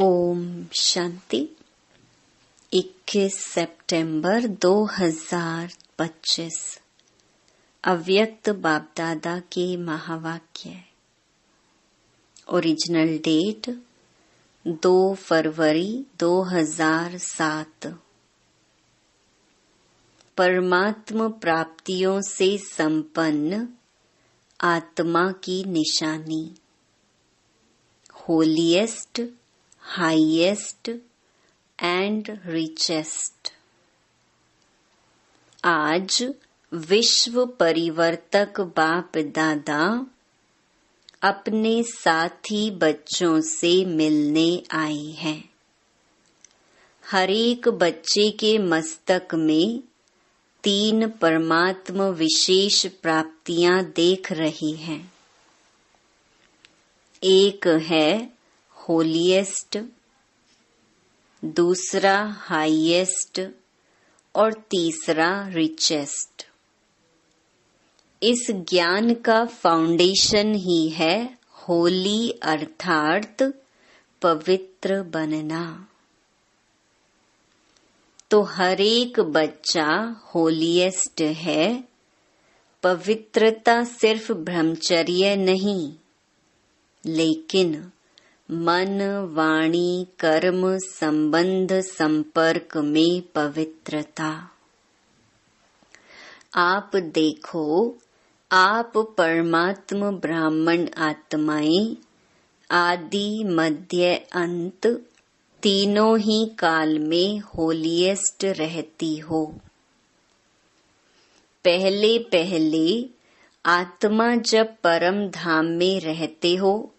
ओम शांति। 21 सितंबर 2025 अव्यक्त बापदादा के महावाक्य। ओरिजिनल डेट 2 फरवरी 2007। परमात्म प्राप्तियों से संपन्न आत्मा की निशानी। Holiest, highest and richest. आज विश्व परिवर्तक बाप दादा अपने साथी बच्चों से मिलने आए हैं। हर एक बच्चे के मस्तक में 3 परमात्म विशेष प्राप्तियां देख रही हैं। एक है होलीएस्ट, दूसरा हाईएस्ट और तीसरा रिचेस्ट। इस ज्ञान का फाउंडेशन ही है होली अर्थात पवित्र बनना। तो हर एक बच्चा होलीएस्ट है। पवित्रता सिर्फ ब्रह्मचर्य नहीं, लेकिन मन, वाणी, कर्म, संबंध, संपर्क में पवित्रता। आप देखो, आप परमात्म ब्राह्मण आत्माएं आदि मध्य अंत तीनों ही काल में होलीएस्ट रहती हो। पहले पहले आत्मा जब परम धाम में रहते हो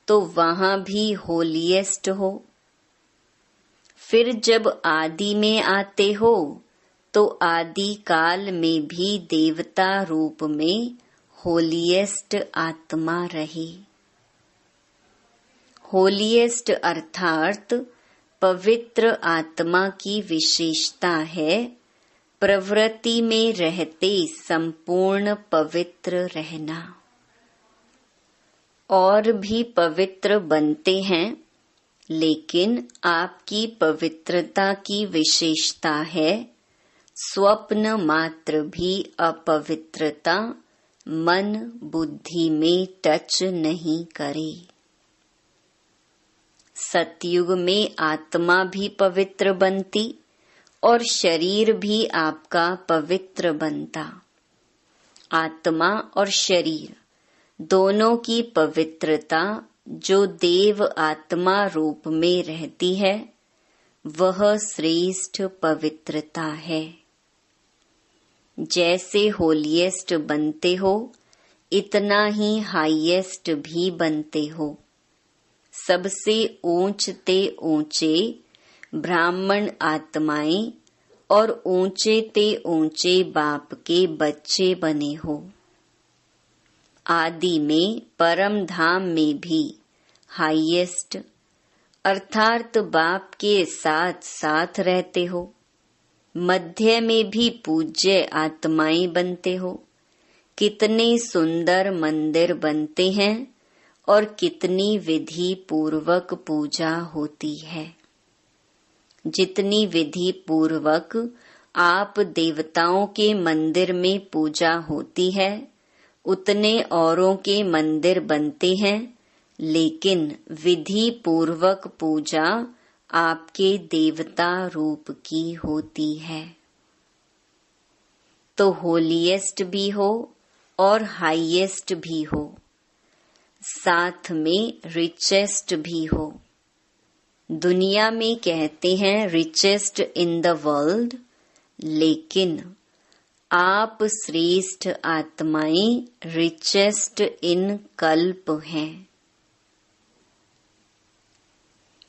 तो वहां भी होलीएस्ट हो। फिर जब आदि में आते हो तो आदि काल में भी देवता रूप में होलीएस्ट आत्मा रही। होलीएस्ट अर्थात पवित्र आत्मा की विशेषता है प्रवृत्ति में रहते संपूर्ण पवित्र रहना। और भी पवित्र बनते हैं, लेकिन आपकी पवित्रता की विशेषता है स्वप्न मात्र भी अपवित्रता मन बुद्धि में टच नहीं करे। सतयुग में आत्मा भी पवित्र बनती और शरीर भी आपका पवित्र बनता। आत्मा और शरीर दोनों की पवित्रता जो देव आत्मा रूप में रहती है, वह श्रेष्ठ पवित्रता है। जैसे होलीएस्ट बनते हो, इतना ही हाईएस्ट भी बनते हो। सबसे ऊंचते ऊंचे ब्राह्मण आत्माएं और ऊंचे ते ऊंचे बाप के बच्चे बने हो। आदि में परम धाम में भी हाईएस्ट अर्थात बाप के साथ साथ रहते हो। मध्य में भी पूज्य आत्माएं बनते हो। कितने सुंदर मंदिर बनते हैं और कितनी विधि पूर्वक पूजा होती है। जितनी विधि पूर्वक आप देवताओं के मंदिर में पूजा होती है, उतने औरों के मंदिर बनते हैं, लेकिन विधि पूर्वक पूजा आपके देवता रूप की होती है। तो होलीएस्ट भी हो और हाईएस्ट भी हो, साथ में रिचेस्ट भी हो। दुनिया में कहते हैं रिचेस्ट इन द वर्ल्ड, लेकिन आप श्रेष्ठ आत्माएं रिचेस्ट इन कल्प हैं।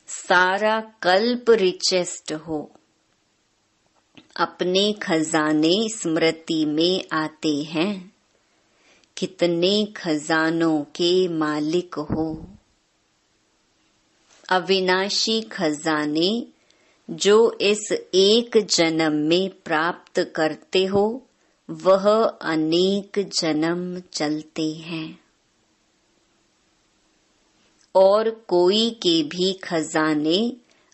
सारा कल्प रिचेस्ट हो। अपने खजाने स्मृति में आते हैं। कितने खजानों के मालिक हो। अविनाशी खजाने जो इस एक जन्म में प्राप्त करते हो, वह अनेक जन्म चलते हैं। और कोई के भी खजाने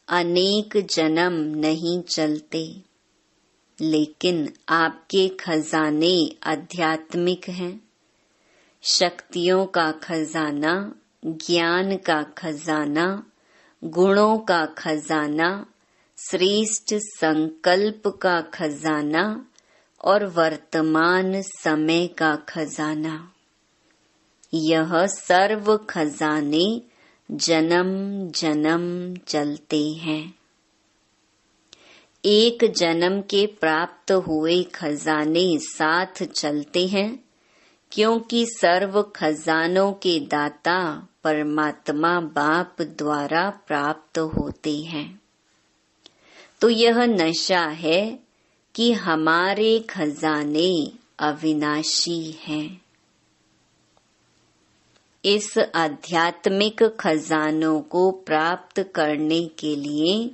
अनेक जन्म नहीं चलते, लेकिन आपके खजाने आध्यात्मिक हैं। शक्तियों का खजाना, ज्ञान का खजाना, गुणों का खजाना, श्रेष्ठ संकल्प का खजाना और वर्तमान समय का खजाना, यह सर्व खजाने जन्म जन्म चलते हैं। एक जन्म के प्राप्त हुए खजाने साथ चलते हैं, क्योंकि सर्व खजानों के दाता परमात्मा बाप द्वारा प्राप्त होते हैं। तो यह नशा है कि हमारे खजाने अविनाशी हैं। इस आध्यात्मिक खजानों को प्राप्त करने के लिए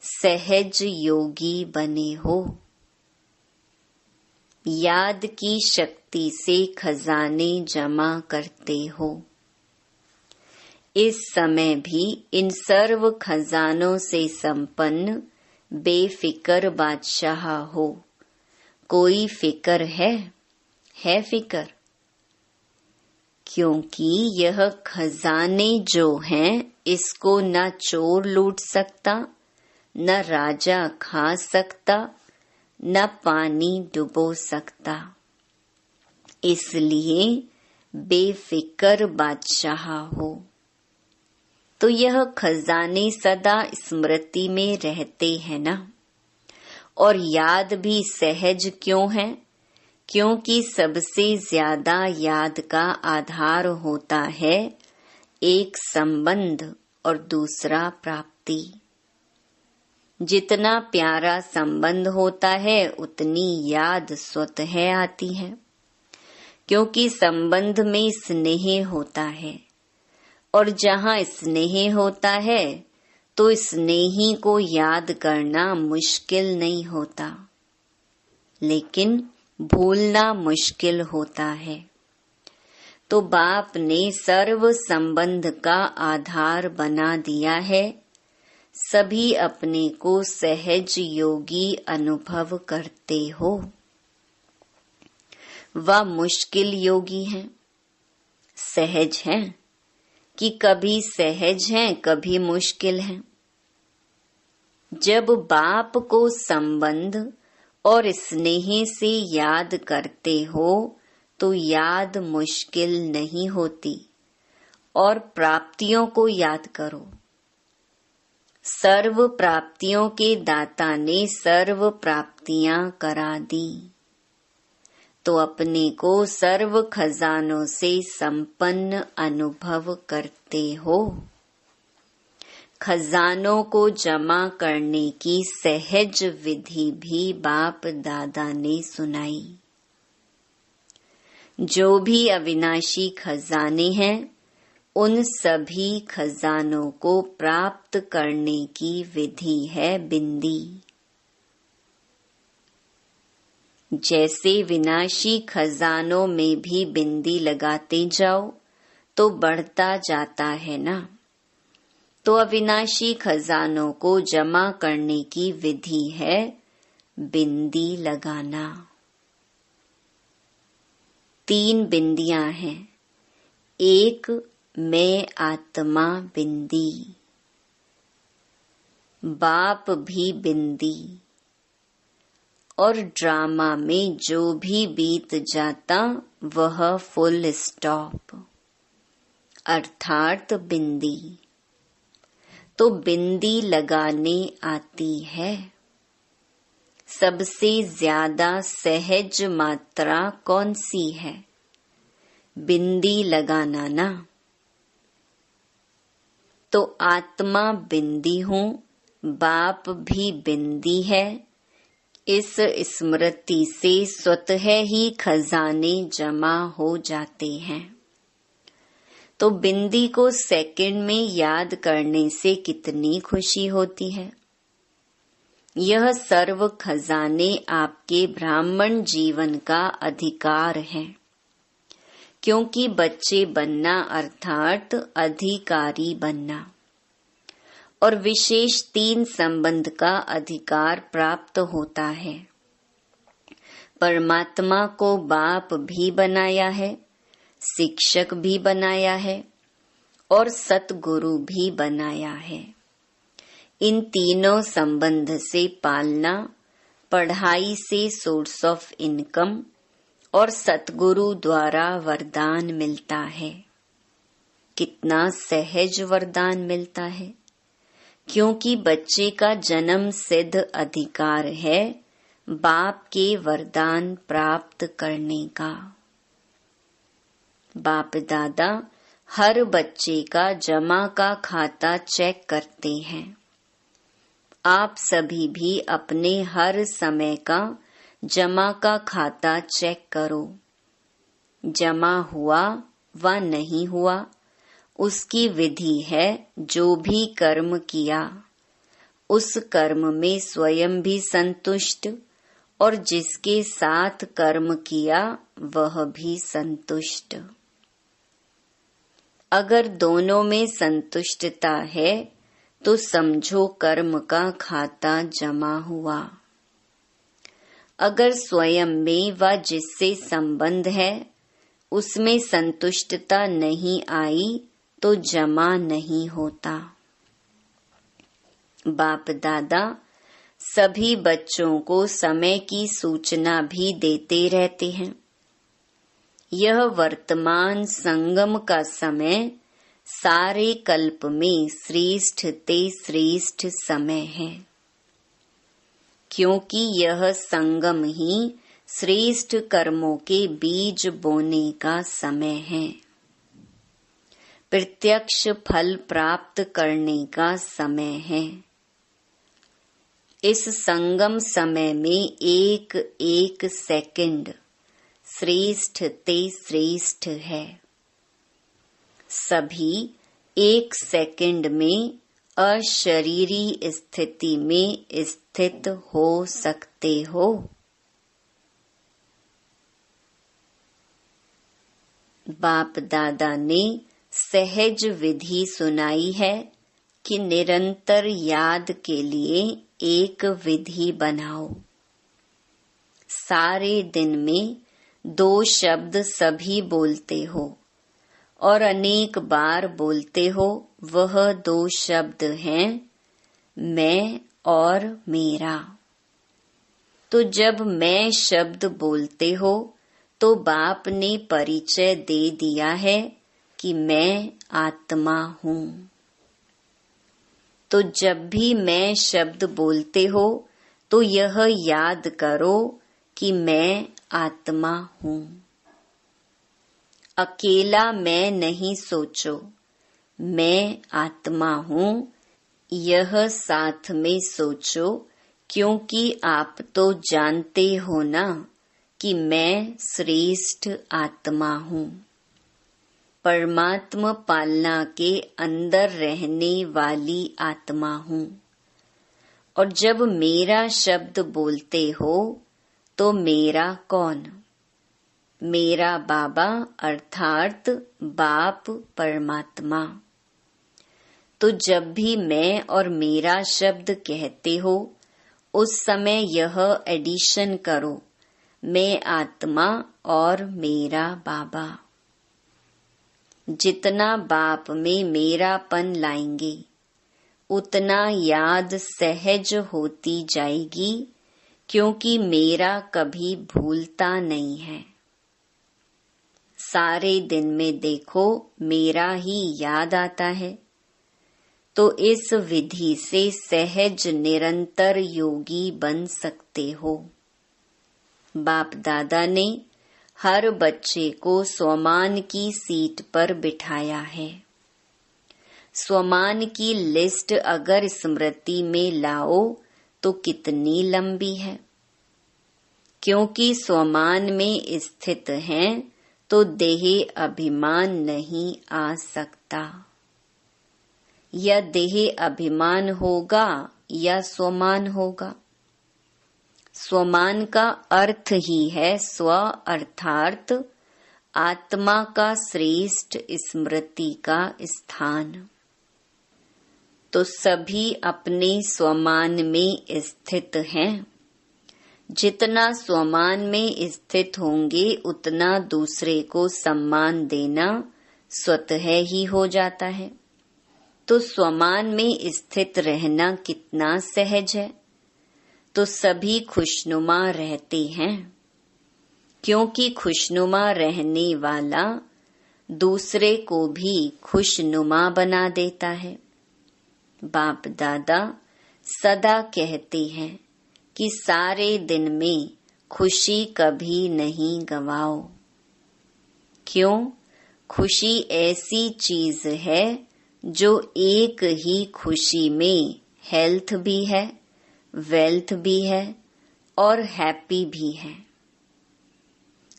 सहज योगी बने हो। याद की शक्ति से खजाने जमा करते हो। इस समय भी इन सर्व खजानों से संपन्न बेफिकर बादशाह हो। कोई फिकर है फिकर, क्योंकि यह खजाने जो हैं इसको न चोर लूट सकता, न राजा खा सकता, न पानी डुबो सकता। इसलिए बेफिकर बादशाह हो। तो यह खजाने सदा स्मृति में रहते हैं ना। और याद भी सहज क्यों है? क्योंकि सबसे ज्यादा याद का आधार होता है एक संबंध और दूसरा प्राप्ति। जितना प्यारा संबंध होता है उतनी याद स्वतः आती है, क्योंकि संबंध में स्नेह होता है। और जहाँ स्नेह होता है तो स्नेही को याद करना मुश्किल नहीं होता, लेकिन भूलना मुश्किल होता है। तो बाप ने सर्व संबंध का आधार बना दिया है। सभी अपने को सहज योगी अनुभव करते हो। वह मुश्किल योगी हैं, सहज हैं कि कभी सहज हैं कभी मुश्किल हैं। जब बाप को संबंध और स्नेह से याद करते हो तो याद मुश्किल नहीं होती। और प्राप्तियों को याद करो। सर्व प्राप्तियों के दाता ने सर्व प्राप्तियां करा दी, तो अपने को सर्व खजानों से संपन्न अनुभव करते हो। खजानों को जमा करने की सहज विधि भी बाप दादा ने सुनाई। जो भी अविनाशी खजाने हैं उन सभी खजानों को प्राप्त करने की विधि है बिंदी। जैसे विनाशी खजानों में भी बिंदी लगाते जाओ तो बढ़ता जाता है ना। तो अविनाशी खजानों को जमा करने की विधि है बिंदी लगाना। 3 बिंदियां हैं। एक मैं आत्मा बिंदी, बाप भी बिंदी, और ड्रामा में जो भी बीत जाता वह फुल स्टॉप अर्थात बिंदी। तो बिंदी लगाने आती है। सबसे ज्यादा सहज मात्रा कौन सी है? बिंदी लगाना ना। तो आत्मा बिंदी हूँ, बाप भी बिंदी है। इस स्मृति से स्वतः ही खजाने जमा हो जाते हैं। तो बिंदी को सेकंड में याद करने से कितनी खुशी होती है। यह सर्व खजाने आपके ब्राह्मण जीवन का अधिकार है, क्योंकि बच्चे बनना अर्थात अधिकारी बनना और विशेष 3 संबंध का अधिकार प्राप्त होता है। परमात्मा को बाप भी बनाया है, शिक्षक भी बनाया है और सतगुरु भी बनाया है। इन तीनों संबंध से पालना, पढ़ाई से सोर्स ऑफ इनकम और सतगुरु द्वारा वरदान मिलता है। कितना सहज वरदान मिलता है, क्योंकि बच्चे का जन्म सिद्ध अधिकार है बाप के वरदान प्राप्त करने का। बाप दादा हर बच्चे का जमा का खाता चेक करते हैं। आप सभी भी अपने हर समय का जमा का खाता चेक करो। जमा हुआ व नहीं हुआ, उसकी विधि है। जो भी कर्म किया उस कर्म में स्वयं भी संतुष्ट और जिसके साथ कर्म किया वह भी संतुष्ट। अगर दोनों में संतुष्टता है तो समझो कर्म का खाता जमा हुआ। अगर स्वयं में व जिससे संबंध है उसमें संतुष्टता नहीं आई तो जमा नहीं होता। बाप दादा सभी बच्चों को समय की सूचना भी देते रहते हैं। यह वर्तमान संगम का समय सारे कल्प में श्रेष्ठ ते श्रेष्ठ समय है, क्योंकि यह संगम ही श्रेष्ठ कर्मों के बीज बोने का समय है, प्रत्यक्ष फल प्राप्त करने का समय है। इस संगम समय में एक एक सेकंड श्रेष्ठ ते श्रेष्ठ है। सभी एक सेकंड में अशरीरी स्थिति में स्थित हो सकते हो। बाप दादा ने सहज विधि सुनाई है कि निरंतर याद के लिए एक विधि बनाओ। सारे दिन में 2 शब्द सभी बोलते हो और अनेक बार बोलते हो। वह 2 शब्द हैं मैं और मेरा। तो जब मैं शब्द बोलते हो तो बाप ने परिचय दे दिया है कि मैं आत्मा हूँ। तो जब भी मैं शब्द बोलते हो तो यह याद करो कि मैं आत्मा हूँ। अकेला मैं नहीं सोचो, मैं आत्मा हूँ यह साथ में सोचो, क्योंकि आप तो जानते हो ना कि मैं श्रेष्ठ आत्मा हूँ। परमात्मा पालना के अंदर रहने वाली आत्मा हूँ। और जब मेरा शब्द बोलते हो तो मेरा कौन? मेरा बाबा अर्थात बाप परमात्मा। तो जब भी मैं और मेरा शब्द कहते हो उस समय यह एडिशन करो, मैं आत्मा और मेरा बाबा। जितना बाप में मेरापन लाएंगे उतना याद सहज होती जाएगी, क्योंकि मेरा कभी भूलता नहीं है। सारे दिन में देखो मेरा ही याद आता है। तो इस विधि से सहज निरंतर योगी बन सकते हो। बाप दादा ने हर बच्चे को स्वमान की सीट पर बिठाया है। स्वमान की लिस्ट अगर स्मृति में लाओ तो कितनी लंबी है, क्योंकि स्वमान में स्थित हैं तो देह अभिमान नहीं आ सकता। या देह अभिमान होगा या स्वमान होगा। स्वमान का अर्थ ही है स्व अर्थात आत्मा का श्रेष्ठ स्मृति का स्थान। तो सभी अपने स्वमान में स्थित हैं। जितना स्वमान में स्थित होंगे उतना दूसरे को सम्मान देना स्वतः ही हो जाता है। तो स्वमान में स्थित रहना कितना सहज है। तो सभी खुशनुमा रहते हैं, क्योंकि खुशनुमा रहने वाला दूसरे को भी खुशनुमा बना देता है। बाप दादा सदा कहते हैं कि सारे दिन में खुशी कभी नहीं गवाओ। क्यों? खुशी ऐसी चीज है जो एक ही खुशी में हेल्थ भी है, वेल्थ भी है और हैप्पी भी है।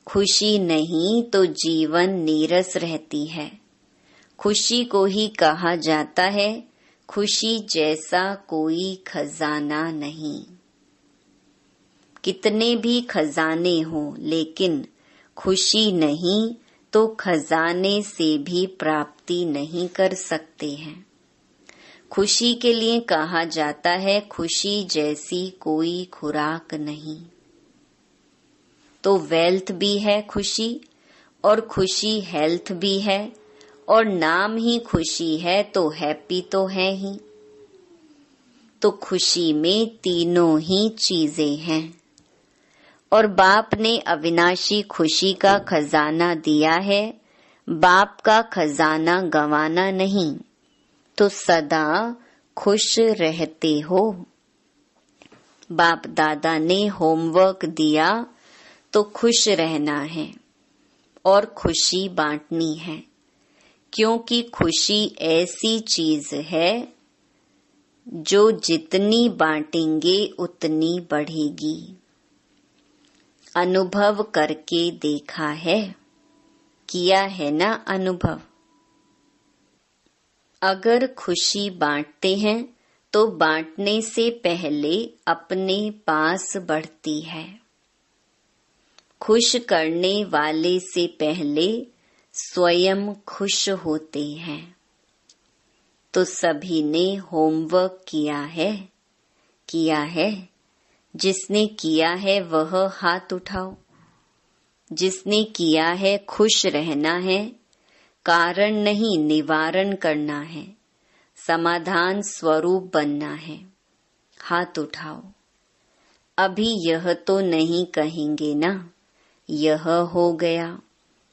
खुशी नहीं तो जीवन नीरस रहती है। खुशी को ही कहा जाता है खुशी जैसा कोई खजाना नहीं। कितने भी खजाने हों, लेकिन खुशी नहीं तो खजाने से भी प्राप्ति नहीं कर सकते हैं। खुशी के लिए कहा जाता है खुशी जैसी कोई खुराक नहीं। तो वेल्थ भी है खुशी, और खुशी हेल्थ भी है, और नाम ही खुशी है तो हैप्पी तो है ही। तो खुशी में तीनों ही चीजें हैं। और बाप ने अविनाशी खुशी का खजाना दिया है। बाप का खजाना गंवाना नहीं, तो सदा खुश रहते हो। बाप दादा ने होमवर्क दिया तो खुश रहना है और खुशी बांटनी है, क्योंकि खुशी ऐसी चीज है जो जितनी बांटेंगे उतनी बढ़ेगी। अनुभव करके देखा है, किया है ना अनुभव। अगर खुशी बांटते हैं तो बांटने से पहले अपने पास बढ़ती है। खुश करने वाले से पहले स्वयं खुश होते हैं। तो सभी ने होमवर्क किया है। जिसने किया है वह हाथ उठाओ। जिसने किया है खुश रहना है, कारण नहीं निवारण करना है, समाधान स्वरूप बनना है। हाथ उठाओ। अभी यह तो नहीं कहेंगे ना, यह हो गया।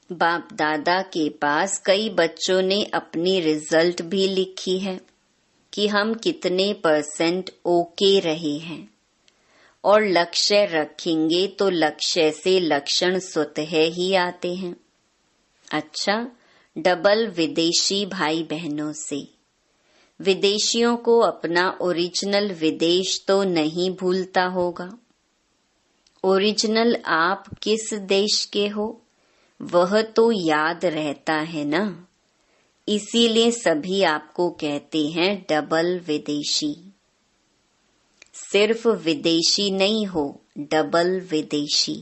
बाप दादा के पास कई बच्चों ने अपनी रिजल्ट भी लिखी है कि हम कितने % ओके रहे हैं। और लक्ष्य रखेंगे तो लक्ष्य से लक्षण स्वतः ही आते हैं। अच्छा, डबल विदेशी भाई बहनों से, विदेशियों को अपना ओरिजिनल विदेश तो नहीं भूलता होगा। ओरिजिनल आप किस देश के हो वह तो याद रहता है ना। इसीलिए सभी आपको कहते हैं डबल विदेशी। सिर्फ विदेशी नहीं हो, डबल विदेशी।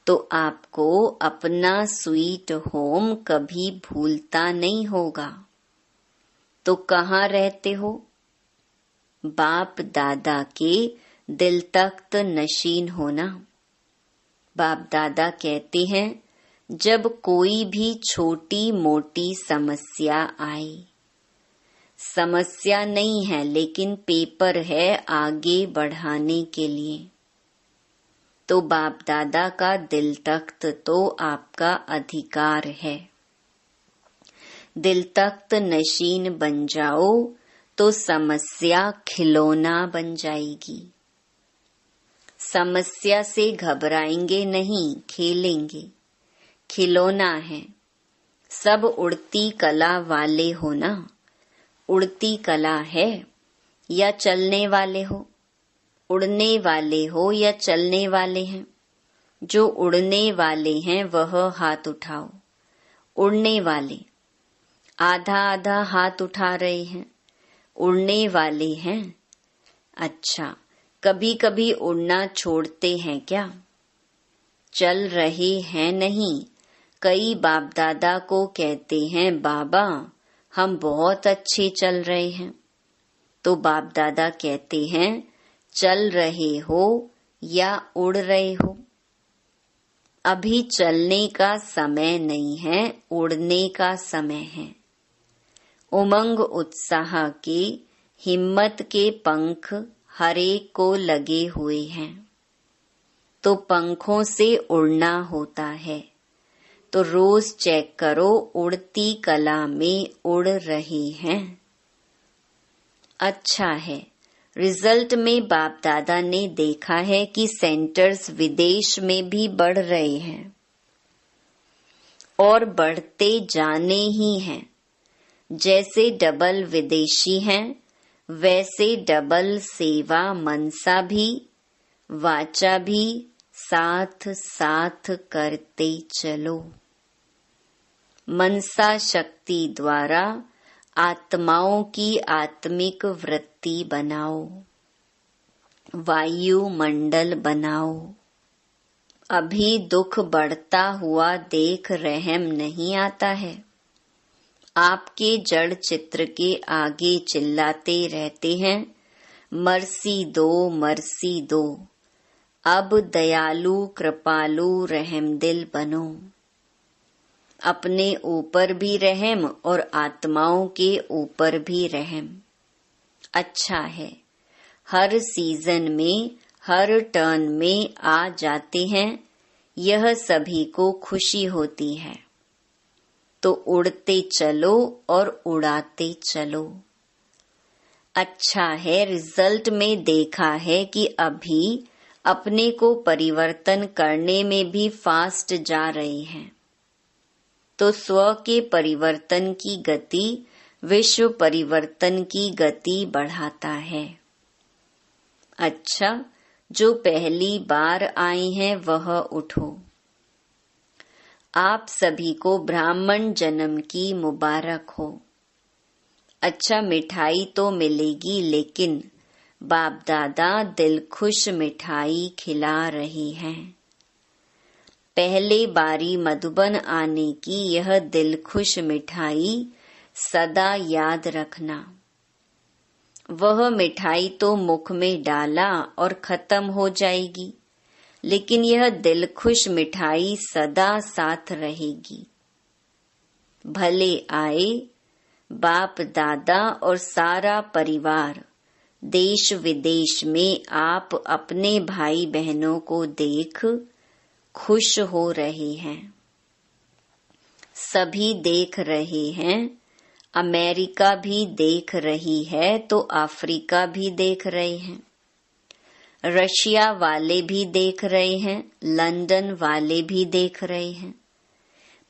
तो आपको अपना स्वीट होम कभी भूलता नहीं होगा। तो कहाँ रहते हो? बाप दादा के दिल तख्त नशीन होना। बाप दादा कहते हैं जब कोई भी छोटी मोटी समस्या आए, समस्या नहीं है लेकिन पेपर है आगे बढ़ाने के लिए, तो बाप दादा का दिल तख्त तो आपका अधिकार है। दिल तख्त नशीन बन जाओ तो समस्या खिलौना बन जाएगी। समस्या से घबराएंगे नहीं, खेलेंगे। खिलौना है। सब उड़ती कला वाले हो ना। उड़ती कला है या चलने वाले हो? उड़ने वाले हो या चलने वाले हैं? जो उड़ने वाले हैं वह हाथ उठाओ। उड़ने वाले आधा आधा हाथ उठा रहे हैं, उड़ने वाले हैं। अच्छा, कभी कभी उड़ना छोड़ते हैं क्या? चल रहे हैं नहीं, कई बाप दादा को कहते हैं, बाबा हम बहुत अच्छे चल रहे हैं। तो बाप दादा कहते हैं, चल रहे हो या उड़ रहे हो? अभी चलने का समय नहीं है, उड़ने का समय है। उमंग उत्साह के, हिम्मत के पंख हर एक को लगे हुए हैं। तो पंखों से उड़ना होता है। तो रोज चेक करो, उड़ती कला में उड़ रहे हैं। अच्छा है। रिजल्ट में बाप दादा ने देखा है कि सेंटर्स विदेश में भी बढ़ रहे हैं और बढ़ते जाने ही हैं। जैसे डबल विदेशी हैं, वैसे डबल सेवा मनसा भी, वाचा भी साथ साथ करते चलो। मनसा शक्ति द्वारा आत्माओं की आत्मिक वृत्ति बनाओ, वायुमंडल बनाओ। अभी दुख बढ़ता हुआ देख रहम नहीं आता है। आपके जड़ चित्र के आगे चिल्लाते रहते हैं, मर्सी दो, मर्सी दो। अब दयालु कृपालु रहमदिल बनो। अपने ऊपर भी रहम और आत्माओं के ऊपर भी रहम। अच्छा है। हर सीजन में, हर टर्न में आ जाते हैं, यह सभी को खुशी होती है। तो उड़ते चलो और उड़ाते चलो। अच्छा है। रिजल्ट में देखा है कि अभी अपने को परिवर्तन करने में भी फास्ट जा रहे हैं। तो स्व के परिवर्तन की गति विश्व परिवर्तन की गति बढ़ाता है। अच्छा, जो पहली बार आए हैं वह उठो। आप सभी को ब्राह्मण जन्म की मुबारक हो। अच्छा, मिठाई तो मिलेगी, लेकिन बाप दादा दिल खुश मिठाई खिला रही हैं। पहले बारी मधुबन आने की यह दिल खुश मिठाई सदा याद रखना। वह मिठाई तो मुख में डाला और खत्म हो जाएगी, लेकिन यह दिल खुश मिठाई सदा साथ रहेगी। भले आए बाप दादा और सारा परिवार। देश विदेश में आप अपने भाई बहनों को देख खुश हो रहे हैं। सभी देख रहे हैं। अमेरिका भी देख रही है, तो अफ्रीका भी देख रहे हैं। रशिया वाले भी देख रहे हैं, लंदन वाले भी देख रहे हैं।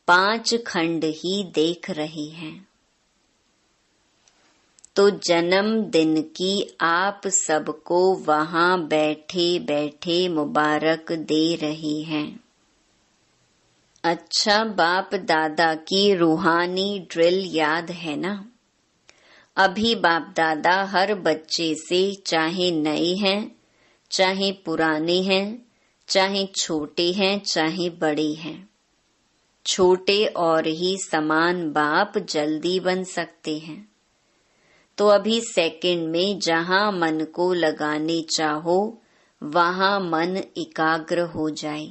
5 खंड ही देख रहे हैं। तो जन्मदिन की आप सबको वहां बैठे बैठे मुबारक दे रहे हैं। अच्छा, बाप दादा की रूहानी ड्रिल याद है ना? अभी बाप दादा हर बच्चे से, चाहे नए हैं चाहे पुराने हैं, चाहे छोटे हैं चाहे बड़े हैं, छोटे और ही समान बाप जल्दी बन सकते हैं। तो अभी सेकंड में जहां मन को लगाने चाहो वहां मन एकाग्र हो जाए।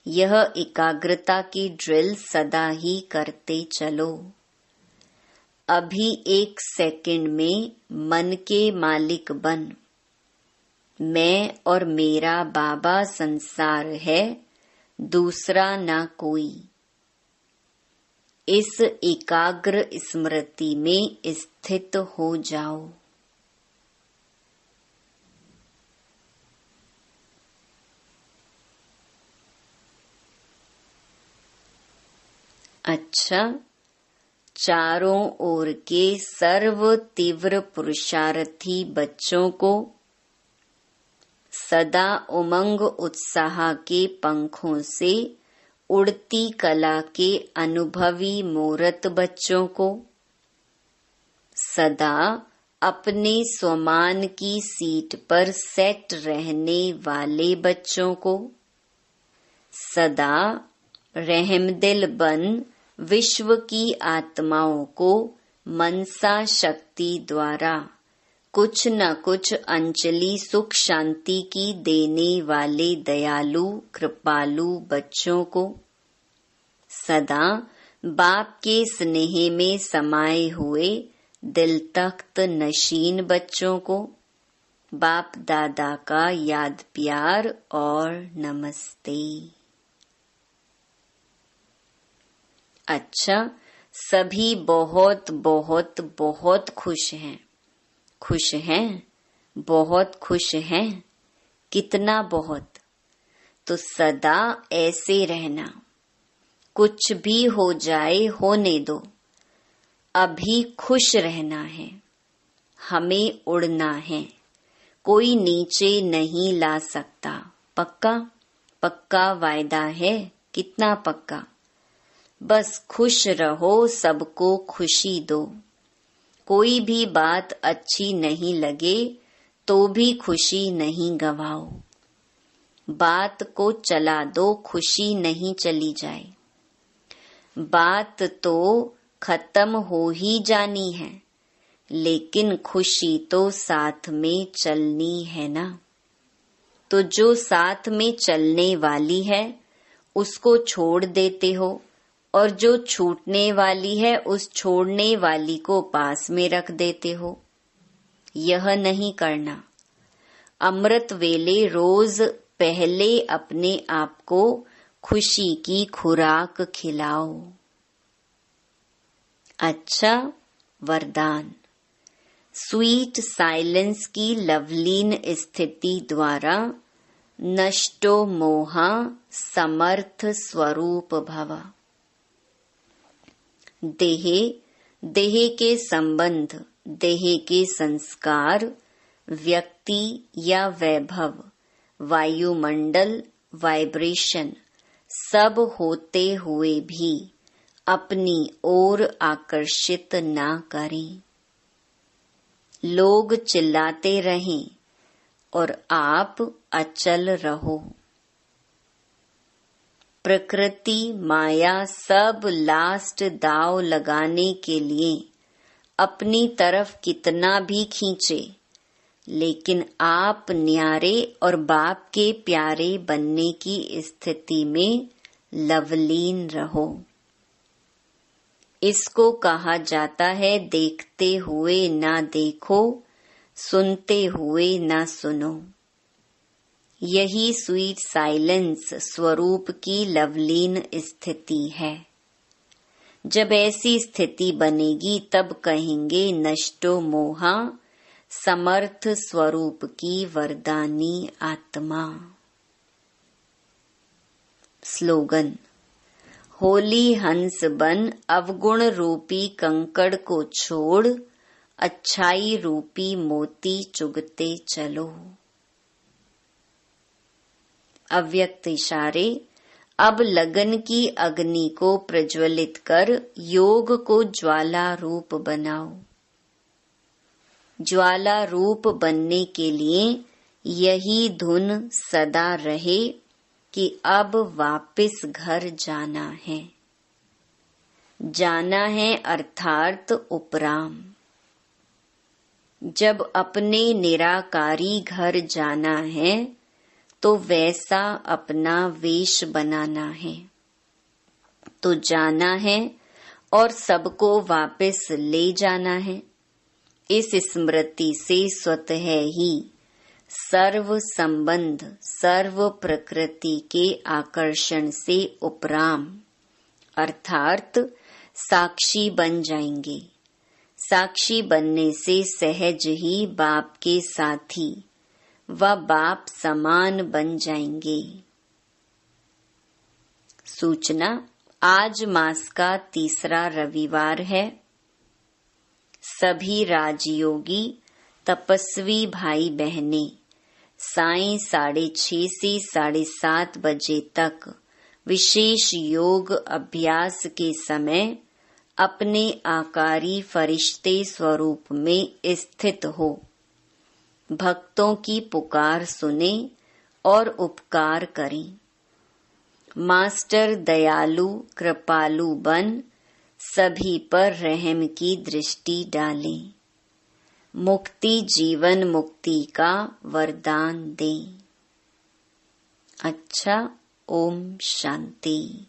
यह एकाग्रता की ड्रिल सदा ही करते चलो। अभी 1 सेकंड में मन के मालिक बन। मैं और मेरा बाबा संसार है, दूसरा ना कोई। इस एकाग्र स्मृति में स्थित हो जाओ। अच्छा, चारों ओर के सर्व तीव्र पुरुषार्थी बच्चों को, सदा उमंग उत्साह के पंखों से उड़ती कला के अनुभवी मूर्त बच्चों को, सदा अपने स्वमान की सीट पर सेट रहने वाले बच्चों को, सदा रहमदिल बन विश्व की आत्माओं को मनसा शक्ति द्वारा कुछ न कुछ अंजलि सुख शांति की देने वाले दयालु कृपालु बच्चों को, सदा बाप के स्नेह में समाये हुए दिल तख्त नशीन बच्चों को बाप दादा का याद प्यार और नमस्ते। अच्छा, सभी बहुत बहुत बहुत खुश हैं। खुश हैं, बहुत खुश हैं। कितना बहुत? तो सदा ऐसे रहना। कुछ भी हो जाए होने दो, अभी खुश रहना है। हमें उड़ना है, कोई नीचे नहीं ला सकता। पक्का? पक्का वायदा है। कितना पक्का? बस खुश रहो, सबको खुशी दो। कोई भी बात अच्छी नहीं लगे तो भी खुशी नहीं गवाओ। बात को चला दो, खुशी नहीं चली जाए। बात तो खत्म हो ही जानी है, लेकिन खुशी तो साथ में चलनी है ना। तो जो साथ में चलने वाली है उसको छोड़ देते हो, और जो छूटने वाली है उस छोड़ने वाली को पास में रख देते हो। यह नहीं करना। अमृत वेले रोज पहले अपने आप को खुशी की खुराक खिलाओ। अच्छा, वरदान। स्वीट साइलेंस की लवलीन स्थिति द्वारा नष्टो मोहा समर्थ स्वरूप भव। देह के संबंध, देह के संस्कार, व्यक्ति या वैभव, वायुमंडल, वाइब्रेशन सब होते हुए भी अपनी ओर आकर्षित ना करें। लोग चिल्लाते रहें और आप अचल रहो। प्रकृति माया सब लास्ट दाव लगाने के लिए अपनी तरफ कितना भी खींचे, लेकिन आप न्यारे और बाप के प्यारे बनने की स्थिति में लवलीन रहो। इसको कहा जाता है देखते हुए ना देखो, सुनते हुए ना सुनो। यही स्वीट साइलेंस स्वरूप की लवलीन स्थिति है। जब ऐसी स्थिति बनेगी तब कहेंगे नष्टो मोहा समर्थ स्वरूप की वरदानी आत्मा। स्लोगन। होली हंस बन अवगुण रूपी कंकड़ को छोड़, अच्छाई रूपी मोती चुगते चलो। अव्यक्त इशारे। अब लगन की अग्नि को प्रज्वलित कर योग को ज्वाला रूप बनाओ। ज्वाला रूप बनने के लिए यही धुन सदा रहे कि अब वापस घर जाना है। जाना है अर्थात उपराम। जब अपने निराकारी घर जाना है तो वैसा अपना वेश बनाना है। तो जाना है और सबको वापस ले जाना है। इस स्मृति से स्वतः ही सर्व संबंध, सर्व प्रकृति के आकर्षण से उपराम अर्थात साक्षी बन जाएंगे। साक्षी बनने से सहज ही बाप के साथी व बाप समान बन जाएंगे। सूचना। आज मास का तीसरा रविवार है। सभी राजयोगी तपस्वी भाई बहनें सायं 6:30 से 7:30 बजे तक विशेष योग अभ्यास के समय अपने आकारी फरिश्ते स्वरूप में स्थित हो भक्तों की पुकार सुने और उपकार करें। मास्टर दयालु कृपालु बन सभी पर रहम की दृष्टि डाले, मुक्ति जीवन मुक्ति का वरदान दे। अच्छा, ओम शांति।